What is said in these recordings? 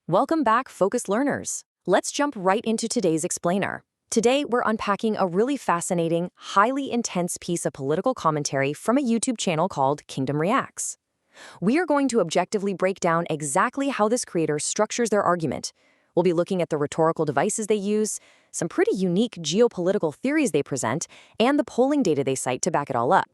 Welcome back, focused learners. Let's jump right into today's explainer. Today, we're unpacking a really fascinating, highly intense piece of political commentary from a YouTube channel called Kingdom Reacts. We are going to objectively break down exactly how this creator structures their argument. We'll be looking at the rhetorical devices they use, some pretty unique geopolitical theories they present, and the polling data they cite to back it all up.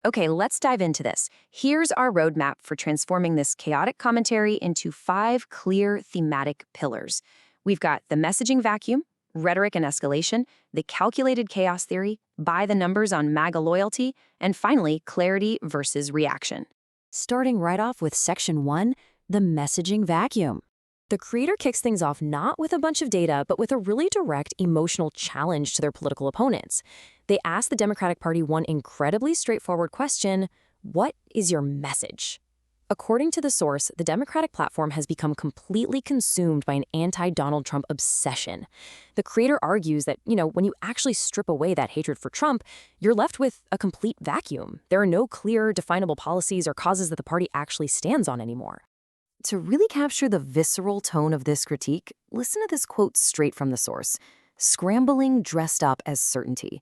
Okay, let's dive into this. Here's our roadmap for transforming this chaotic commentary into 5 clear thematic pillars. We've got the messaging vacuum, rhetoric and escalation, the calculated chaos theory, by the numbers on MAGA loyalty, and finally, clarity versus reaction. Starting right off with Section 1, the messaging vacuum. The creator kicks things off not with a bunch of data, but with a really direct emotional challenge to their political opponents. They ask the Democratic Party one incredibly straightforward question: what is your message? According to the source, the Democratic platform has become completely consumed by an anti-Donald Trump obsession. The creator argues that, when you actually strip away that hatred for Trump, you're left with a complete vacuum. There are no clear, definable policies or causes that the party actually stands on anymore. To really capture the visceral tone of this critique, listen to this quote straight from the source: "Scrambling dressed up as certainty."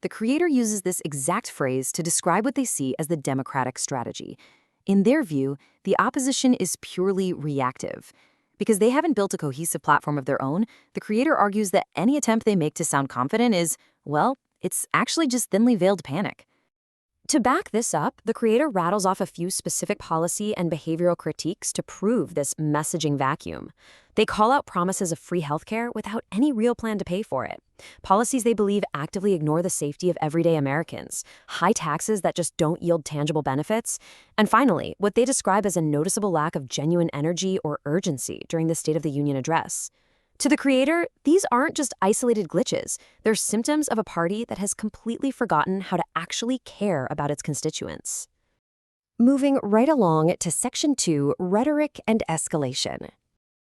The creator uses this exact phrase to describe what they see as the Democratic strategy. In their view, the opposition is purely reactive. Because they haven't built a cohesive platform of their own, the creator argues that any attempt they make to sound confident is, well, it's actually just thinly veiled panic. To back this up, the creator rattles off a few specific policy and behavioral critiques to prove this messaging vacuum. They call out promises of free healthcare without any real plan to pay for it, policies they believe actively ignore the safety of everyday Americans, high taxes that just don't yield tangible benefits, and finally, what they describe as a noticeable lack of genuine energy or urgency during the State of the Union address. To the creator, these aren't just isolated glitches. They're symptoms of a party that has completely forgotten how to actually care about its constituents. Moving right along to Section 2, Rhetoric and Escalation.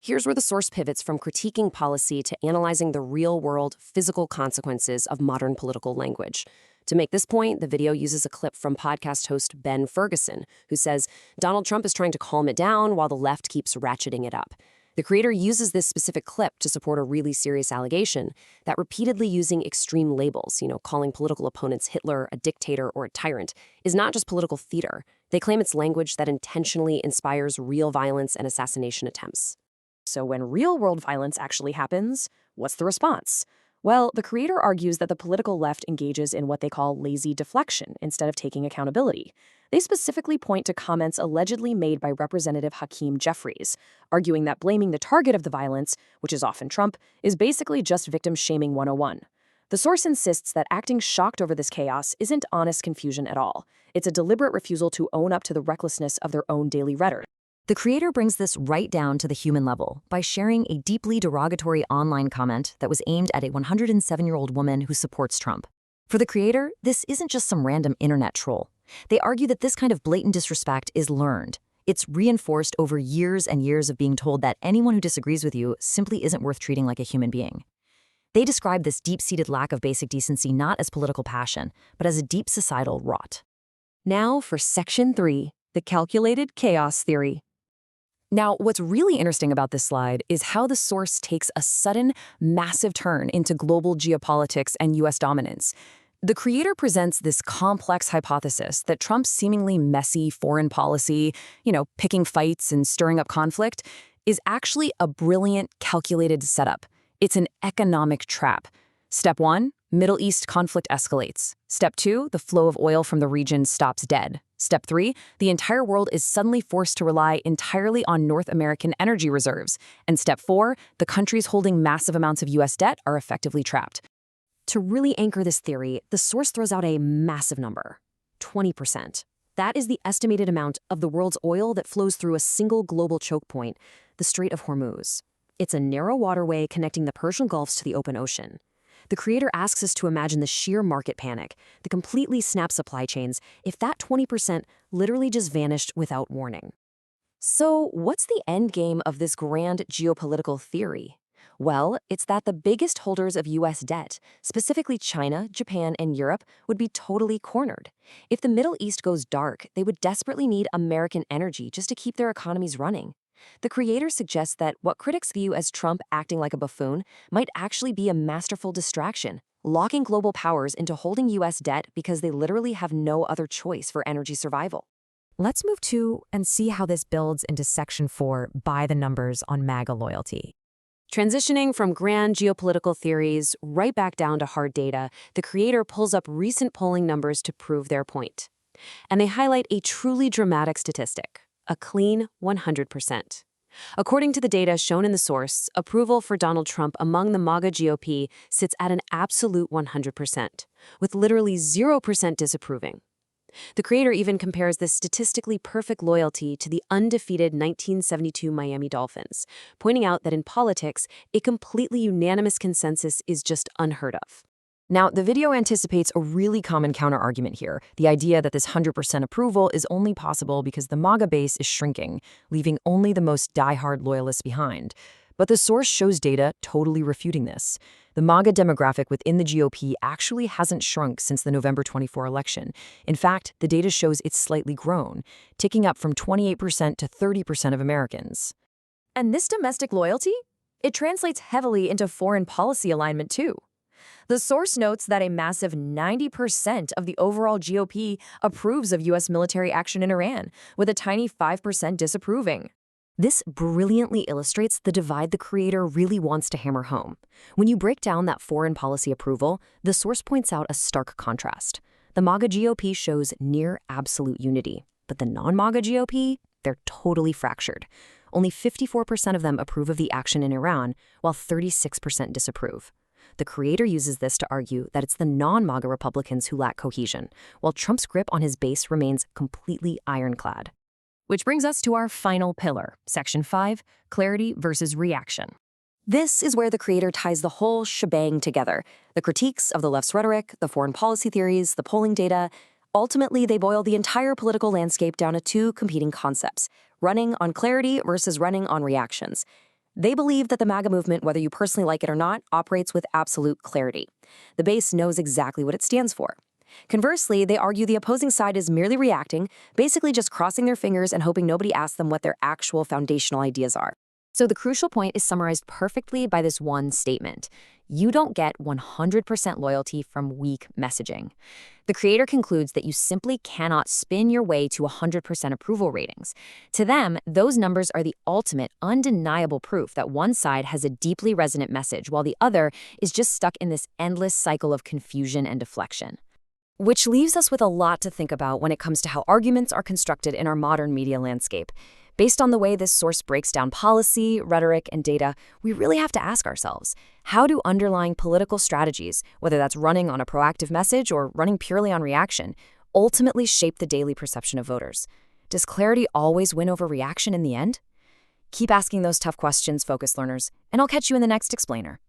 Here's where the source pivots from critiquing policy to analyzing the real-world, physical consequences of modern political language. To make this point, the video uses a clip from podcast host Ben Ferguson, who says Donald Trump is trying to calm it down while the left keeps ratcheting it up. The creator uses this specific clip to support a really serious allegation that repeatedly using extreme labels, calling political opponents Hitler, a dictator, or a tyrant, is not just political theater. They claim it's language that intentionally inspires real violence and assassination attempts. So when real-world violence actually happens, what's the response? Well, the creator argues that the political left engages in what they call lazy deflection instead of taking accountability. They specifically point to comments allegedly made by Representative Hakeem Jeffries, arguing that blaming the target of the violence, which is often Trump, is basically just victim shaming 101. The source insists that acting shocked over this chaos isn't honest confusion at all. It's a deliberate refusal to own up to the recklessness of their own daily rhetoric. The creator brings this right down to the human level by sharing a deeply derogatory online comment that was aimed at a 107-year-old woman who supports Trump. For the creator, this isn't just some random internet troll. They argue that this kind of blatant disrespect is learned. It's reinforced over years and years of being told that anyone who disagrees with you simply isn't worth treating like a human being. They describe this deep-seated lack of basic decency not as political passion, but as a deep societal rot. Now for Section 3, the calculated chaos theory. Now, what's really interesting about this slide is how the source takes a sudden, massive turn into global geopolitics and U.S. dominance. The creator presents this complex hypothesis that Trump's seemingly messy foreign policy, picking fights and stirring up conflict, is actually a brilliant, calculated setup. It's an economic trap. Step 1, Middle East conflict escalates. Step 2, the flow of oil from the region stops dead. Step 3, the entire world is suddenly forced to rely entirely on North American energy reserves. And Step 4, the countries holding massive amounts of U.S. debt are effectively trapped. To really anchor this theory, the source throws out a massive number: 20%. That is the estimated amount of the world's oil that flows through a single global choke point, the Strait of Hormuz. It's a narrow waterway connecting the Persian Gulfs to the open ocean. The creator asks us to imagine the sheer market panic, the completely snapped supply chains, if that 20% literally just vanished without warning. So what's the end game of this grand geopolitical theory? Well, it's that the biggest holders of U.S. debt, specifically China, Japan, and Europe, would be totally cornered. If the Middle East goes dark, they would desperately need American energy just to keep their economies running. The creator suggests that what critics view as Trump acting like a buffoon might actually be a masterful distraction, locking global powers into holding U.S. debt because they literally have no other choice for energy survival. Let's move to and see how this builds into Section 4, by the numbers on MAGA loyalty. Transitioning from grand geopolitical theories right back down to hard data, the creator pulls up recent polling numbers to prove their point. And they highlight a truly dramatic statistic, a clean 100%. According to the data shown in the source, approval for Donald Trump among the MAGA GOP sits at an absolute 100%, with literally 0% disapproving. The creator even compares this statistically perfect loyalty to the undefeated 1972 Miami Dolphins, pointing out that in politics, a completely unanimous consensus is just unheard of. Now, the video anticipates a really common counterargument here, the idea that this 100% approval is only possible because the MAGA base is shrinking, leaving only the most diehard loyalists behind. But the source shows data totally refuting this. The MAGA demographic within the GOP actually hasn't shrunk since the November 24 election. In fact, the data shows it's slightly grown, ticking up from 28% to 30% of Americans. And this domestic loyalty? It translates heavily into foreign policy alignment, too. The source notes that a massive 90% of the overall GOP approves of U.S. military action in Iran, with a tiny 5% disapproving. This brilliantly illustrates the divide the creator really wants to hammer home. When you break down that foreign policy approval, the source points out a stark contrast. The MAGA GOP shows near absolute unity, but the non-MAGA GOP, they're totally fractured. Only 54% of them approve of the action in Iran, while 36% disapprove. The creator uses this to argue that it's the non-MAGA Republicans who lack cohesion, while Trump's grip on his base remains completely ironclad. Which brings us to our final pillar, Section 5, clarity versus reaction. This is where the creator ties the whole shebang together. The critiques of the left's rhetoric, the foreign policy theories, the polling data. Ultimately, they boil the entire political landscape down to two competing concepts, running on clarity versus running on reactions. They believe that the MAGA movement, whether you personally like it or not, operates with absolute clarity. The base knows exactly what it stands for. Conversely, they argue the opposing side is merely reacting, basically just crossing their fingers and hoping nobody asks them what their actual foundational ideas are. So the crucial point is summarized perfectly by this one statement. You don't get 100% loyalty from weak messaging. The creator concludes that you simply cannot spin your way to 100% approval ratings. To them, those numbers are the ultimate, undeniable proof that one side has a deeply resonant message, while the other is just stuck in this endless cycle of confusion and deflection. Which leaves us with a lot to think about when it comes to how arguments are constructed in our modern media landscape. Based on the way this source breaks down policy, rhetoric, and data, we really have to ask ourselves, how do underlying political strategies, whether that's running on a proactive message or running purely on reaction, ultimately shape the daily perception of voters? Does clarity always win over reaction in the end? Keep asking those tough questions, focused learners, and I'll catch you in the next explainer.